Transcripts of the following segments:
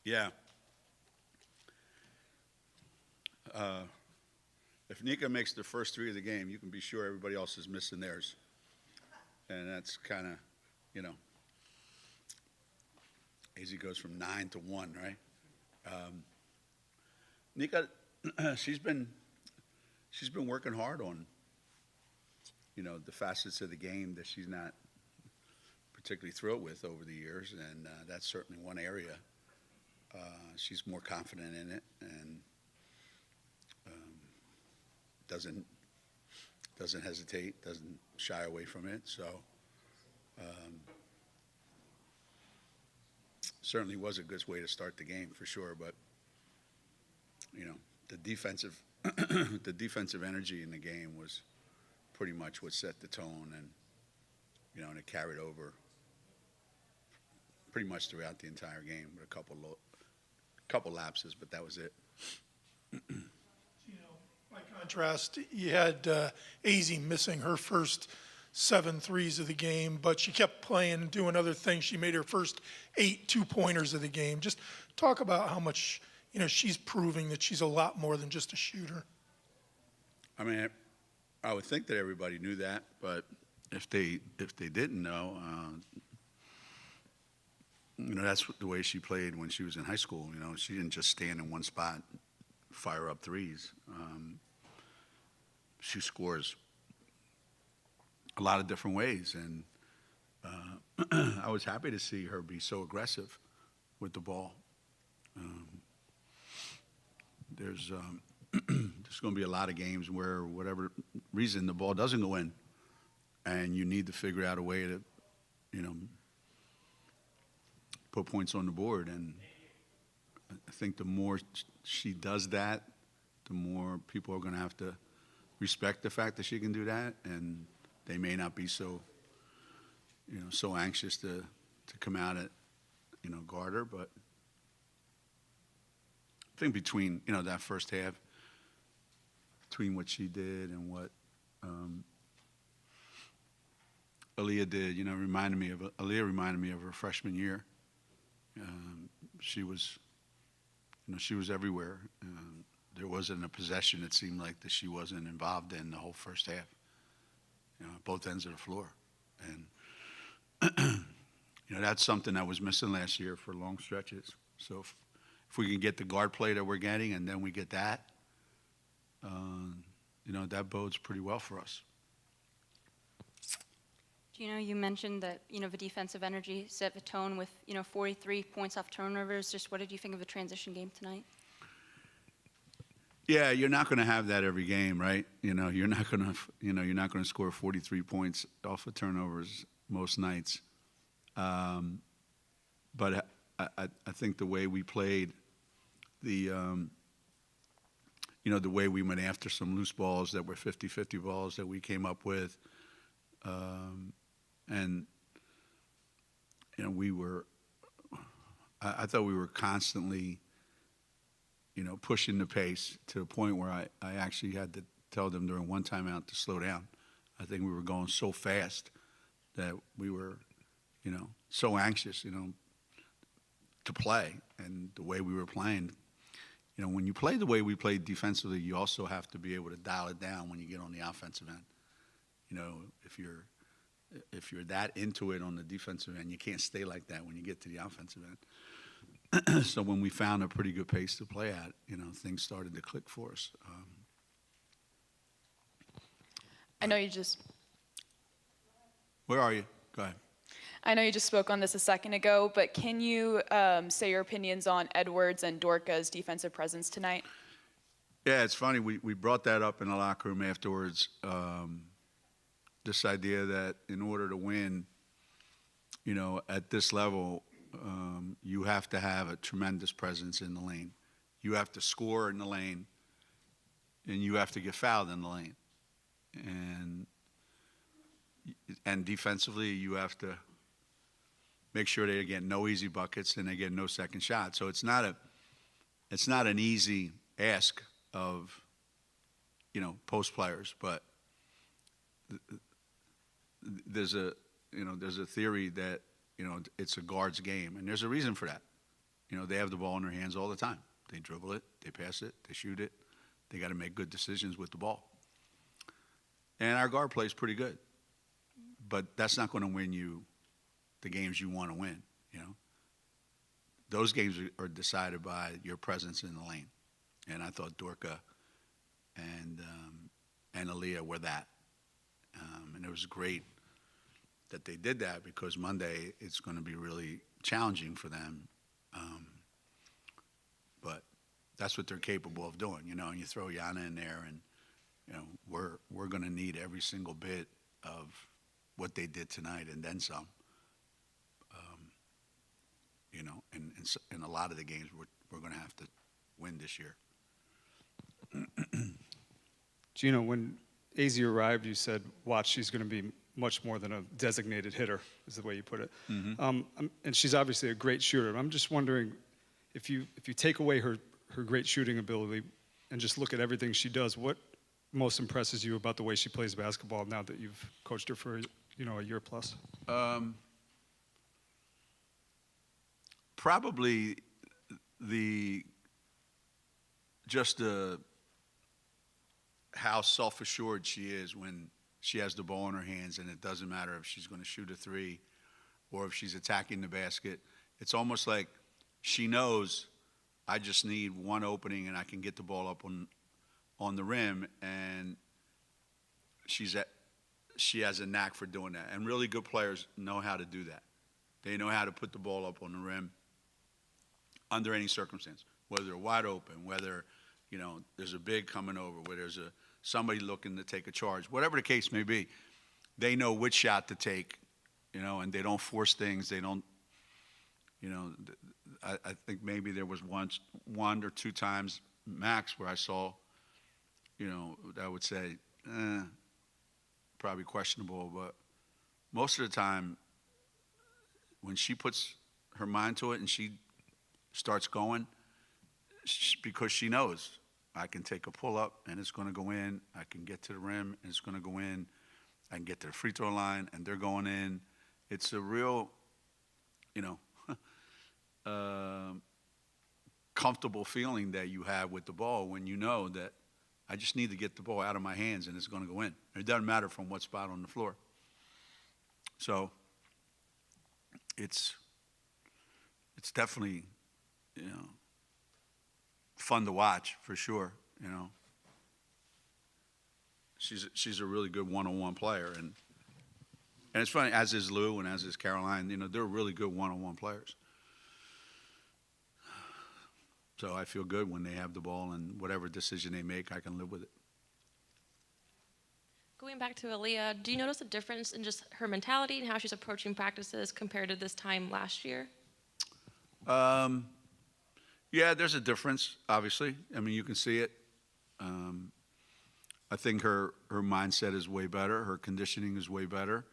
Yeah. If Nika makes the first three of the game, you can be sure everybody else is missing theirs. And that's kind of, you know, Azzy goes from 9 to 1, right? Nika, she's been working hard on, you know, the facets of the game that she's not particularly thrilled with over the years, and that's certainly one area. She's more confident in it, and doesn't hesitate, doesn't shy away from it. So certainly was a good way to start the game for sure. But you know, the defensive the defensive energy in the game was pretty much what set the tone, and you know, and it carried over pretty much throughout the entire game with a couple lapses, but that was it. By contrast, you had Azzy missing her first 7 threes of the game, but she kept playing and doing other things. She made her first 8 two-pointers of the game. Just talk about how much, you know, she's proving that she's a lot more than just a shooter. I mean, I would think that everybody knew that, but if they didn't know, you know, that's the way she played when she was in high school. You know, she didn't just stand in one spot, fire up threes. She scores a lot of different ways, and I was happy to see her be so aggressive with the ball. There's going to be a lot of games where, whatever reason, the ball doesn't go in, and you need to figure out a way to, you know, put points on the board. And I think the more she does that, the more people are going to have to respect the fact that she can do that, and they may not be so, you know, so anxious to come out at, you know, guard her. But I think between, you know, that first half, between what she did and what Aaliyah did, you know, Aaliyah reminded me of her freshman year. She was, you know, she was everywhere. There wasn't a possession, it seemed like, that she wasn't involved in the whole first half, you know, both ends of the floor. And, you know, that's something that was missing last year for long stretches. So if we can get the guard play that we're getting, and then we get that, you know, that bodes pretty well for us. You know, you mentioned that, you know, the defensive energy set the tone with, you know, 43 points off turnovers. Just what did you think of the transition game tonight? Yeah, you're not going to have that every game, right? You know, you're not going to score 43 points off of turnovers most nights. But I think the way we played, you know, the way we went after some loose balls that were 50-50 balls that we came up with, and you know, I thought we were constantly, you know, pushing the pace to the point where I actually had to tell them during one timeout to slow down. I think we were going so fast that we were, you know, so anxious, you know, to play. And the way we were playing, you know, when you play the way we played defensively, you also have to be able to dial it down when you get on the offensive end. You know, if you're that into it on the defensive end, you can't stay like that when you get to the offensive end. So when we found a pretty good pace to play at, you know, things started to click for us. I know you just... Where are you? Go ahead. I know you just spoke on this a second ago, but can you say your opinions on Edwards and Dorca's defensive presence tonight? Yeah, it's funny. We brought that up in the locker room afterwards. This idea that in order to win, you know, at this level, you have to have a tremendous presence in the lane. You have to score in the lane, and you have to get fouled in the lane. And defensively, you have to make sure they get no easy buckets and they get no second shot. So it's not an easy ask of, you know, post players, but there's a theory that, you know, it's a guard's game, and there's a reason for that. they have the ball in their hands all the time. They dribble it, they pass it, they shoot it. They got to make good decisions with the ball. And our guard plays pretty good. But that's not going to win you the games you want to win, Those games are decided by your presence in the lane. And I thought Dorka and Aaliyah were that. And it was great that they did that because Monday it's going to be really challenging for them. But that's what they're capable of doing, and you throw Yana in there and, we're going to need every single bit of what they did tonight and then some. In a lot of the games we're going to have to win this year. Geno, when AZ arrived, you said, watch, she's going to be much more than a designated hitter, is the way you put it. And she's obviously a great shooter. I'm just wondering, if you take away her great shooting ability and just look at everything she does, what most impresses you about the way she plays basketball now that you've coached her for a year plus? Probably how self-assured she is when she has the ball in her hands, and it doesn't matter if she's going to shoot a three or if she's attacking the basket. It's almost like she knows I just need one opening and I can get the ball up on the rim, and she has a knack for doing that. And really good players know how to do that. They know how to put the ball up on the rim under any circumstance, whether they're wide open, whether there's a big coming over, where there's somebody looking to take a charge, whatever the case may be. They know which shot to take, and they don't force things. They don't, I think maybe there was one or two times max where I saw, I would say, probably questionable, but most of the time, when she puts her mind to it and she starts going, because she knows I can take a pull-up and it's going to go in, I can get to the rim and it's going to go in, I can get to the free throw line and they're going in. It's a real, comfortable feeling that you have with the ball when you know that I just need to get the ball out of my hands and it's going to go in. It doesn't matter from what spot on the floor. So it's definitely, fun to watch for sure. She's a really good one-on-one player, and it's funny, as is Lou and as is Caroline. They're really good one-on-one players. So I feel good when they have the ball, and whatever decision they make, I can live with it. Going back to Aaliyah, do you notice a difference in just her mentality and how she's approaching practices compared to this time last year? Yeah, there's a difference, obviously. I mean, you can see it. I think her mindset is way better. Her conditioning is way better.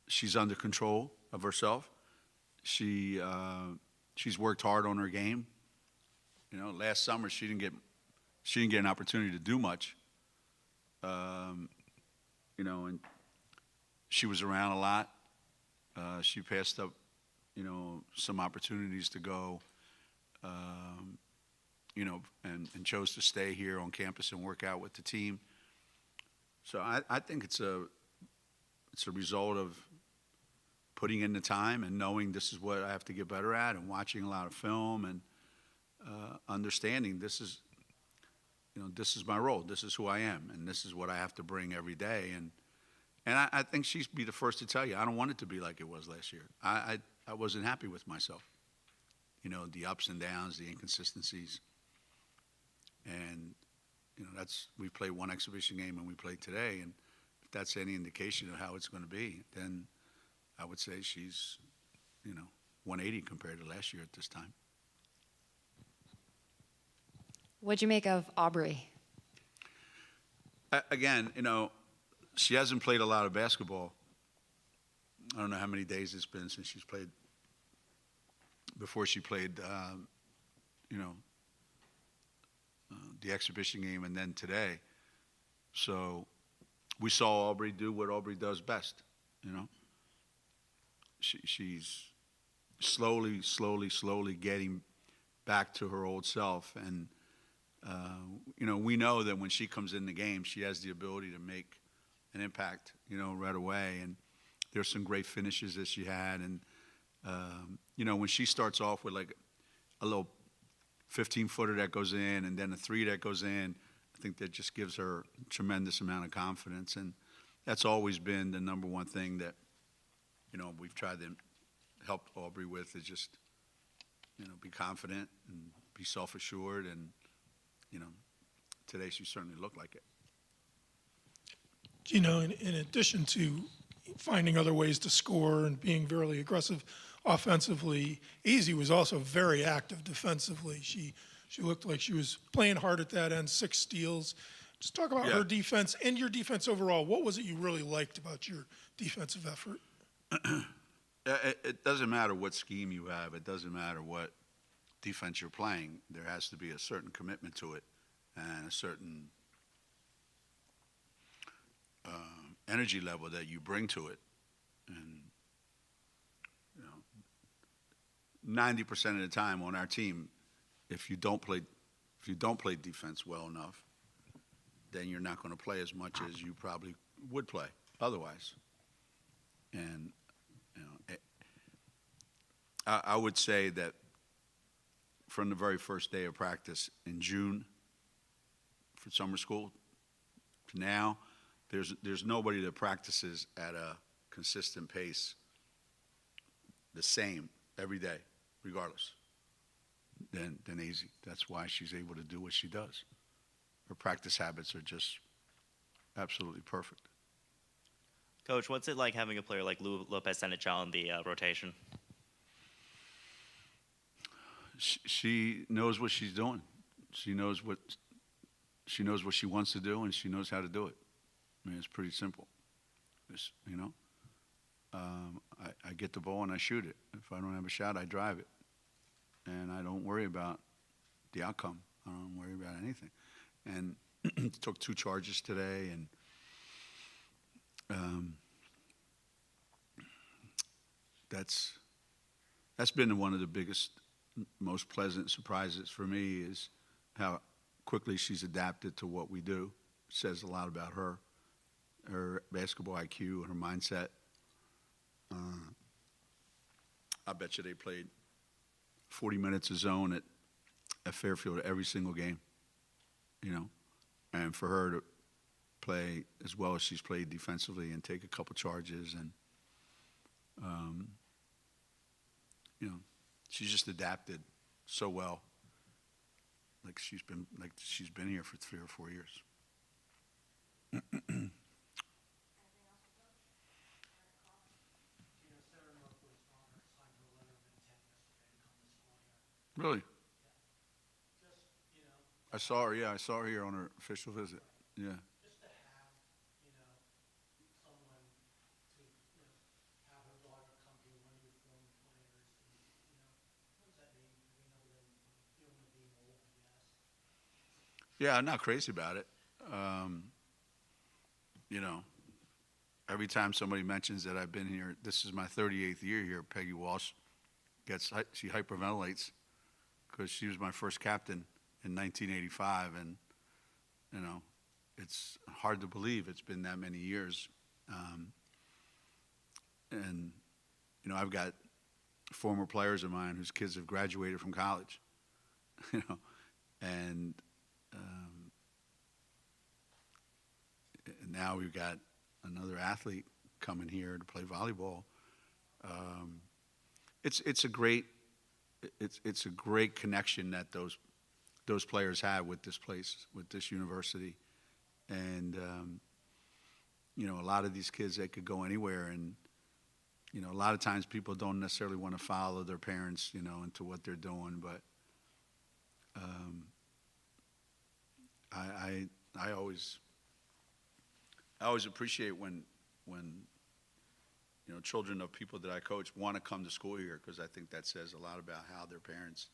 She's under control of herself. She's worked hard on her game. Last summer she didn't get an opportunity to do much. And she was around a lot. She passed up, some opportunities to go, and chose to stay here on campus and work out with the team. So I think it's a result of putting in the time and knowing this is what I have to get better at, and watching a lot of film and understanding this is my role. This is who I am, and this is what I have to bring every day. And I think she'd be the first to tell you, I don't want it to be like it was last year. I wasn't happy with myself. The ups and downs, the inconsistencies. And, we played one exhibition game and we played today. And if that's any indication of how it's going to be, then I would say she's, 180 compared to last year at this time. What'd you make of Aubrey? Again, she hasn't played a lot of basketball. I don't know how many days it's been since she's played, before she played, the exhibition game and then today. So we saw Aubrey do what Aubrey does best, She's slowly getting back to her old self. And, we know that when she comes in the game, she has the ability to make an impact, right away. And there's some great finishes that she had. And, when she starts off with like a little 15-footer that goes in and then a 3 that goes in, I think that just gives her a tremendous amount of confidence. And that's always been the number one thing that, we've tried to help Aubrey with, is just, be confident and be self-assured. And, today she certainly looked like it. In addition to finding other ways to score and being very aggressive offensively, Azzi was also very active defensively. She looked like she was playing hard at that end, 6 steals. Just talk about her defense and your defense overall. What was it you really liked about your defensive effort? It doesn't matter what scheme you have. It doesn't matter what defense you're playing. There has to be a certain commitment to it and a certain energy level that you bring to it. And 90% of the time on our team, if you don't play defense well enough, then you're not going to play as much as you probably would play otherwise. And I would say that from the very first day of practice in June for summer school to now, there's nobody that practices at a consistent pace the same every day, regardless, than Azzi. That's why she's able to do what she does. Her practice habits are just absolutely perfect. Coach, what's it like having a player like Lou Lopez-Senechal on the rotation? She knows what she's doing. She knows what she wants to do, and she knows how to do it. I mean, it's pretty simple. I get the ball and I shoot it. If I don't have a shot, I drive it, and I don't worry about the outcome. I don't worry about anything. And took 2 charges today, and that's been one of the biggest, most pleasant surprises for me, is how quickly she's adapted to what we do. It says a lot about her basketball IQ, her mindset. I bet you they played 40 minutes of zone at Fairfield every single game, and for her to play as well as she's played defensively and take a couple charges, and she's just adapted so well, like she's been here for 3 or 4 years. Really? I saw her. Yeah, I saw her here on her official visit. Yeah. Just to have, someone to, have her daughter come to one of your former players, and, what does that mean? Other than feeling of being old, I guess. Yeah, I'm not crazy about it. Every time somebody mentions that I've been here, this is my 38th year here, Peggy Walsh she hyperventilates because she was my first captain in 1985, and it's hard to believe it's been that many years. And I've got former players of mine whose kids have graduated from college, and now we've got another athlete coming here to play volleyball. It's a great connection that those players have with this place, with this university, and a lot of these kids, they could go anywhere, and a lot of times people don't necessarily want to follow their parents, into what they're doing, but I always appreciate when children of people that I coach want to come to school here, because I think that says a lot about how their parents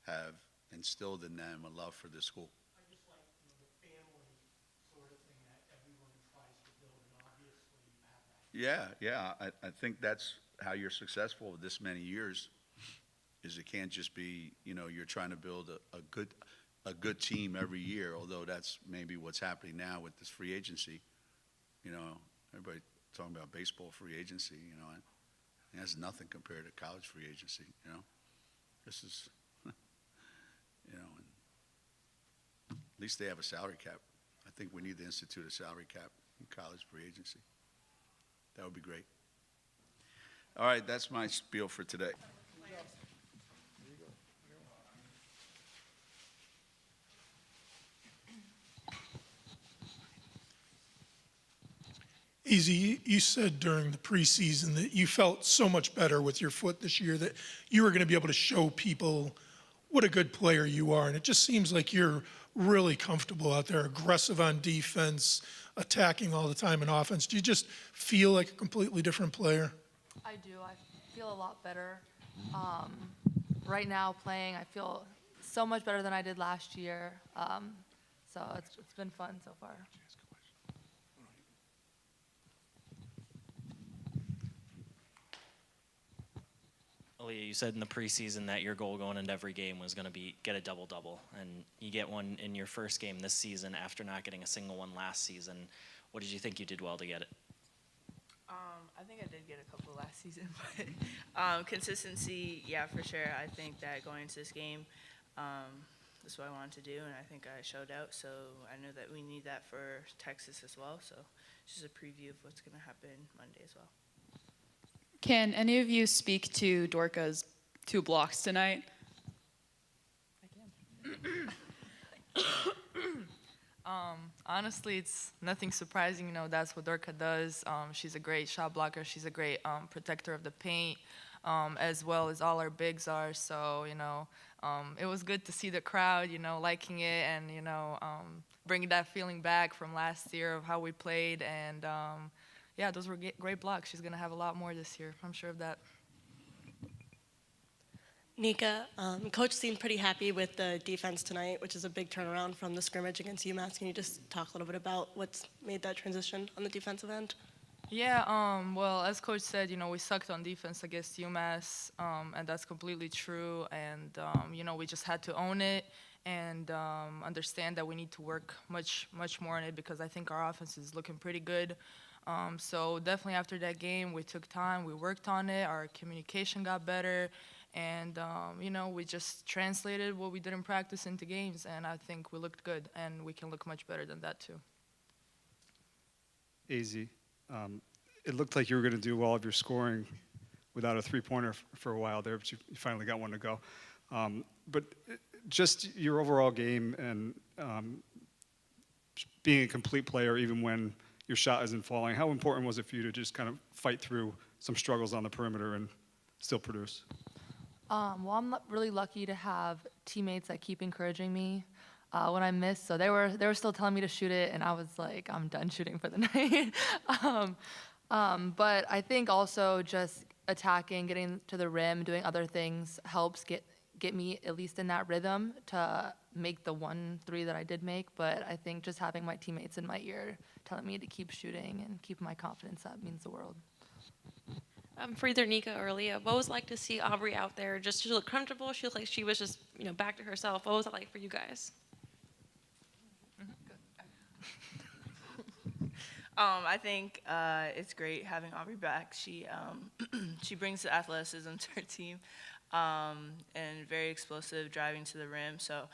have instilled in them a love for this school. I just like, the family sort of thing that everyone tries to build, and obviously you have that. Yeah, I think that's how you're successful with this many years is it can't just be, you're trying to build a good team every year, although that's maybe what's happening now with this free agency. Everybody talking about baseball free agency, it has nothing compared to college free agency, This is, and at least they have a salary cap. I think we need to institute a salary cap in college free agency. That would be great. All right, that's my spiel for today. Easy, you said during the preseason that you felt so much better with your foot this year that you were going to be able to show people what a good player you are. And it just seems like you're really comfortable out there, aggressive on defense, attacking all the time in offense. Do you just feel like a completely different player? I do. I feel a lot better. Right now playing, I feel so much better than I did last year. So it's been fun so far. Aaliyah, you said in the preseason that your goal going into every game was going to be get a double-double, and you get one in your first game this season after not getting a single one last season. What did you think you did well to get it? I think I did get a couple last season, but consistency, yeah, for sure. I think that going into this game, that's what I wanted to do, and I think I showed out. So I know that we need that for Texas as well. So it's just a preview of what's going to happen Monday as well. Can any of you speak to Dorca's 2 blocks tonight? Honestly, it's nothing surprising. That's what Dorca does. She's a great shot blocker. She's a great protector of the paint, as well as all our bigs are. So, it was good to see the crowd, liking it and, bringing that feeling back from last year of how we played. And, yeah, those were great blocks. She's going to have a lot more this year. I'm sure of that. Nika, Coach seemed pretty happy with the defense tonight, which is a big turnaround from the scrimmage against UMass. Can you just talk a little bit about what's made that transition on the defensive end? Yeah, well, as Coach said, we sucked on defense against UMass, and that's completely true. And, we just had to own it and understand that we need to work much more on it because I think our offense is looking pretty good. So definitely after that game, we took time, we worked on it, our communication got better, and, we just translated what we did in practice into games, and I think we looked good, and we can look much better than that too. AZ, it looked like you were going to do all of your scoring without a three-pointer for a while there, but you finally got one to go. But just your overall game and being a complete player even when your shot isn't falling, how important was it for you to just kind of fight through some struggles on the perimeter and still produce? Well, I'm really lucky to have teammates that keep encouraging me when I miss. So they were still telling me to shoot it, and I was like, I'm done shooting for the night. But I think also just attacking, getting to the rim, doing other things helps get me at least in that rhythm to make the 1-3 that I did make. But I think just having my teammates in my ear telling me to keep shooting and keep my confidence up means the world. For either Nika or Aaliyah, what was it like to see Aubrey out there? Just she looked comfortable. She looked like she was just back to herself. What was it like for you guys? I think it's great having Aubrey back. She she brings the athleticism to her team, and very explosive, driving to the rim. So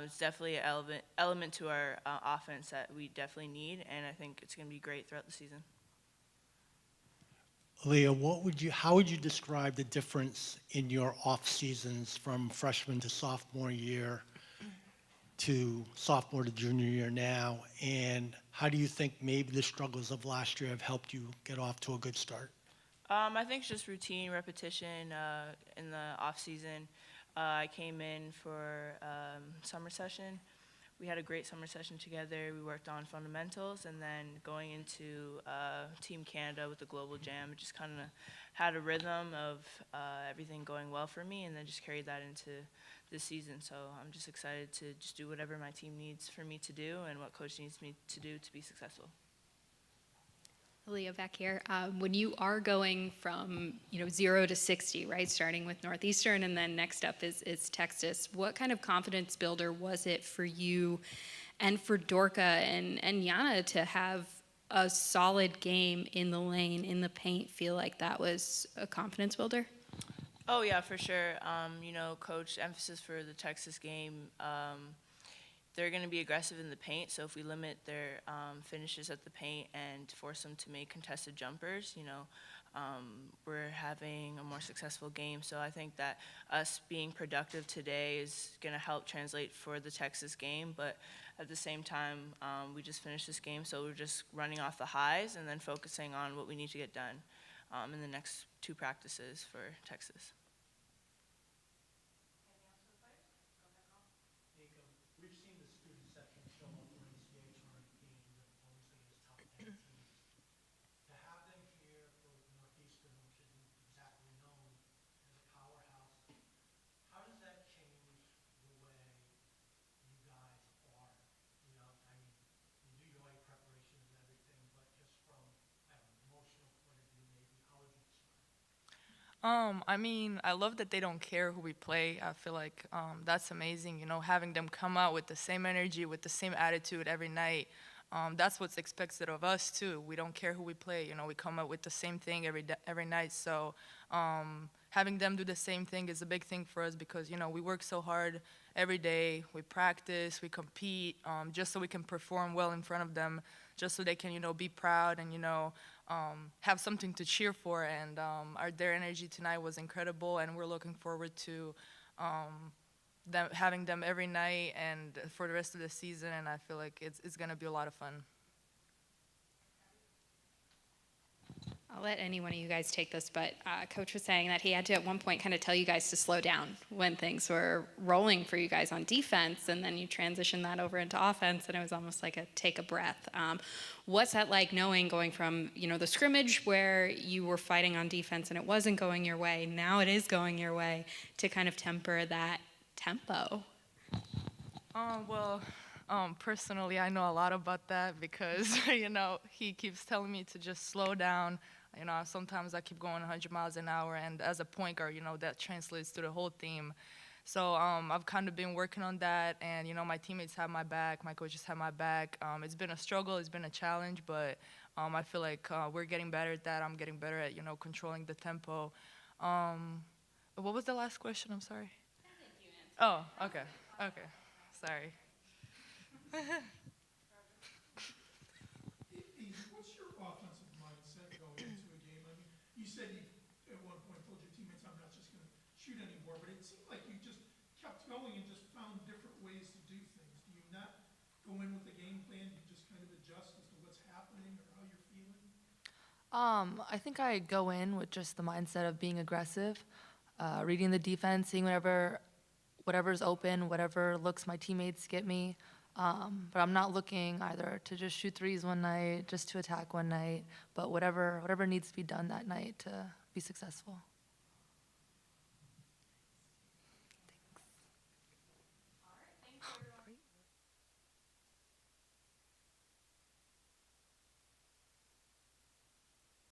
it's definitely an element to our offense that we definitely need, and I think it's going to be great throughout the season. Leah, how would you describe the difference in your off seasons from freshman to sophomore year to sophomore to junior year now, and how do you think maybe the struggles of last year have helped you get off to a good start? I think it's just routine, repetition in the off season. I came in for summer session. We had a great summer session together. We worked on fundamentals, and then going into Team Canada with the Global Jam, it just kind of had a rhythm of everything going well for me, and then just carried that into this season. So I'm just excited to just do whatever my team needs for me to do and what Coach needs me to do to be successful. Aaliyah back here. When you are going from 0 to 60, right, starting with Northeastern, and then next up is Texas, what kind of confidence builder was it for you and for Dorka and Yana to have a solid game in the lane, in the paint, feel like that was a confidence builder? Oh yeah, for sure. Coach emphasis for the Texas game. They're going to be aggressive in the paint, so if we limit their finishes at the paint and force them to make contested jumpers, we're having a more successful game. So I think that us being productive today is going to help translate for the Texas game, but at the same time, we just finished this game, so we're just running off the highs and then focusing on what we need to get done in the next 2 practices for Texas. We've seen the student section show up for NCAA tournament games and obviously as top 10 teams. To have them here for Northeastern, which isn't exactly known as a powerhouse, how does that change the way you guys are? You do your light preparations and everything, but just from, I don't know, emotional point of view maybe, how would you describe it? I love that they don't care who we play. I feel like that's amazing, having them come out with the same energy, with the same attitude every night. That's what's expected of us too. We don't care who we play, we come out with the same thing every night. So having them do the same thing is a big thing for us because, we work so hard every day. We practice, we compete, just so we can perform well in front of them, just so they can, be proud and, have something to cheer for. And their energy tonight was incredible, and we're looking forward to having them every night and for the rest of the season, and I feel like it's going to be a lot of fun. I'll let any one of you guys take this, but Coach was saying that he had to at one point kind of tell you guys to slow down when things were rolling for you guys on defense, and then you transitioned that over into offense, and it was almost like a take a breath. What's that like knowing going from, the scrimmage where you were fighting on defense and it wasn't going your way, now it is going your way, to kind of temper that tempo? Personally, I know a lot about that because, he keeps telling me to just slow down. Sometimes I keep going 100 miles an hour, and as a point guard, that translates to the whole team. So I've kind of been working on that, and, my teammates have my back, my coaches have my back. It's been a struggle, it's been a challenge, but I feel like we're getting better at that. I'm getting better at, controlling the tempo. What was the last question? I'm sorry. Oh, okay. Sorry. What's your offensive mindset going into a game? You said you at one point told your teammates, I'm not just going to shoot anymore, but it seemed like you just kept going and just found different ways to do things. Do you not go in with a game plan? Do you just kind of adjust as to what's happening or how you're feeling? I think I go in with just the mindset of being aggressive, reading the defense, seeing whatever's open, whatever looks my teammates get me. But I'm not looking either to just shoot threes one night, just to attack one night, but whatever needs to be done that night to be successful.